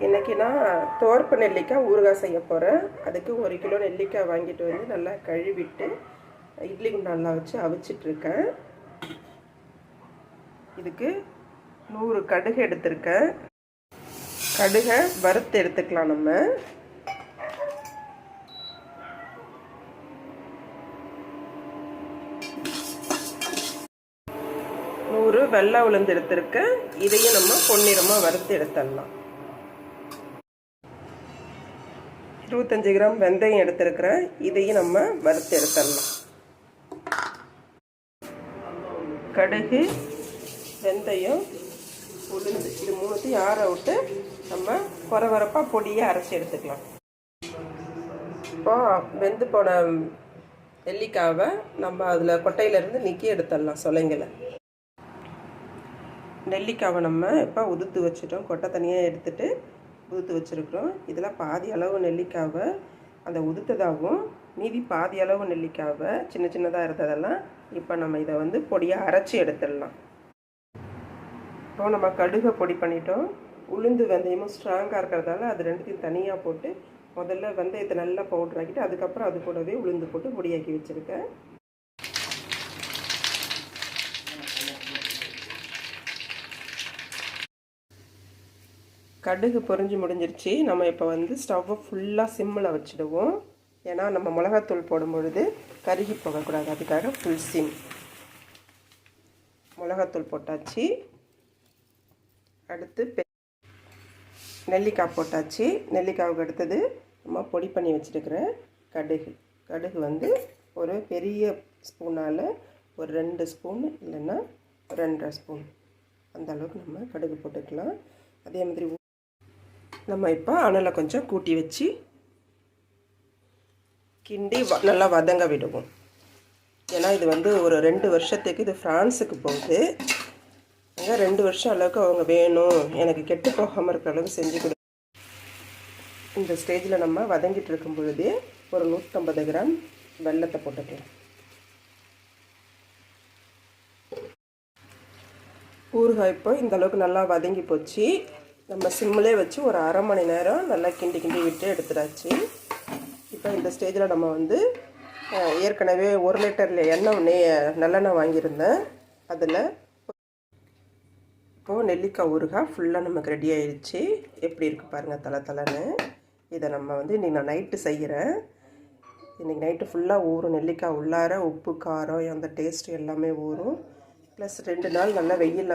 இன்றைக்கி நான் துவர்ப்பு நெல்லிக்காய் ஊறுகாய் செய்ய போகிறேன். அதுக்கு 1 கிலோ நெல்லிக்காய் வாங்கிட்டு வந்து நல்லா கழுவிட்டு இட்லி குண்டானில் வச்சு அவிச்சிட்ருக்கேன். இதுக்கு 100 கடுகு எடுத்திருக்கேன். கடுகை வறுத்து எடுத்துக்கலாம். நம்ம வெள்ளை உளுந்து எடுத்திருக்கேன். இதையும் நம்ம பொன்னிறமாக வறுத்து எடுத்துடலாம். 25 கிராம் வெந்தயம் எடுத்திருக்கிறேன். இதையும் நம்ம வறுத்து எடுத்துடலாம். கடுகு, வெந்தயம், உளுந்து இது மூணுத்தையும் ஆற விட்டு நம்ம கொரவரப்பாக பொடியை அரைச்சி எடுத்துக்கலாம். இப்போ வெந்து போன நெல்லிக்காவை நம்ம அதில் கொட்டையிலேருந்து நீக்கி எடுத்துடலாம். சொலைங்களை நெல்லிக்காவை நம்ம இப்போ உதுத்து வச்சுட்டோம். கொட்டை தனியாக எடுத்துகிட்டு உதுத்து வச்சுருக்குறோம். இதில் பாதி அளவு நெல்லிக்காவை அந்த உதுத்ததாகவும் மீதி பாதி அளவு நெல்லிக்காவை சின்ன சின்னதாக இருந்ததெல்லாம் இப்போ நம்ம இதை வந்து பொடியாக அரைச்சி எடுத்துடலாம். இப்போ நம்ம கடுகை பொடி பண்ணிட்டோம். உளுந்து வெந்தயமும் ஸ்ட்ராங்காக இருக்கிறதால அது ரெண்டுத்தையும் தனியாக போட்டு முதல்ல வெந்தயத்தை நல்லா பவுடர் ஆக்கிட்டு அதுக்கப்புறம் அது கூடவே உளுந்து போட்டு பொடியாக்கி வச்சுருக்கேன். கடுகு பொரிஞ்சு முடிஞ்சிருச்சு. நம்ம இப்போ வந்து ஸ்டவ்வை ஃபுல்லாக சிம்மில் வச்சுடுவோம். ஏன்னா நம்ம மிளகாத்தூள் போடும் பொழுது கருகி போகக்கூடாது. அதுக்காக ஃபுல் சிம். மிளகாத்தூள் போட்டாச்சு. அடுத்து நெல்லிக்காய் போட்டாச்சு. நெல்லிக்காவுக்கு அடுத்தது நம்ம பொடி பண்ணி வச்சுருக்கிற கடுகு வந்து ஒரு பெரிய ஸ்பூனால் ஒரு 2 ஸ்பூன் இல்லைன்னா 2.5 ஸ்பூன் அந்த அளவுக்கு நம்ம கடுகு போட்டுக்கலாம். அதே மாதிரி நம்ம இப்போ அனலை கொஞ்சம் கூட்டி வச்சு கிண்டி நல்லா வதங்க விடுவோம். ஏன்னா இது வந்து ஒரு 2 வருஷத்துக்கு இது ஃப்ரான்ஸுக்கு போகுது. அங்கே 2 வருஷம் அளவுக்கு அவங்க வேணும், எனக்கு கெட்டு போகாமல் இருக்கிற அளவுக்கு செஞ்சு கொடு. இந்த ஸ்டேஜில் நம்ம வதங்கிட்டு இருக்கும் பொழுது ஒரு 150 கிராம் வெல்லத்தை போட்டுக்கலாம். ஊறுகாய் இப்போ இந்த அளவுக்கு நல்லா வதங்கி போச்சு. நம்ம சிம்மிலே வச்சு ஒரு அரை மணி நேரம் நல்லா கிண்டி விட்டு எடுத்துடாச்சு. இப்போ இந்த ஸ்டேஜில் நம்ம வந்து ஏற்கனவே 1 லிட்டரில் நல்லெண்ணெய் வாங்கியிருந்தேன். அதில் இப்போது நெல்லிக்காய் ஊறுகாய் ஃபுல்லாக நமக்கு ரெடி ஆகிடுச்சு. எப்படி இருக்குது பாருங்கள் தலைன்னு. இதை நம்ம வந்து இன்றைக்கி நான் நைட்டு செய்கிறேன். இன்றைக்கி நைட்டு ஃபுல்லாக ஊறும். நெல்லிக்காய் உள்ளார உப்பு காரம் அந்த டேஸ்ட்டு எல்லாமே ஊறும். ப்ளஸ் 2 நாள் நல்லா வெயிலில்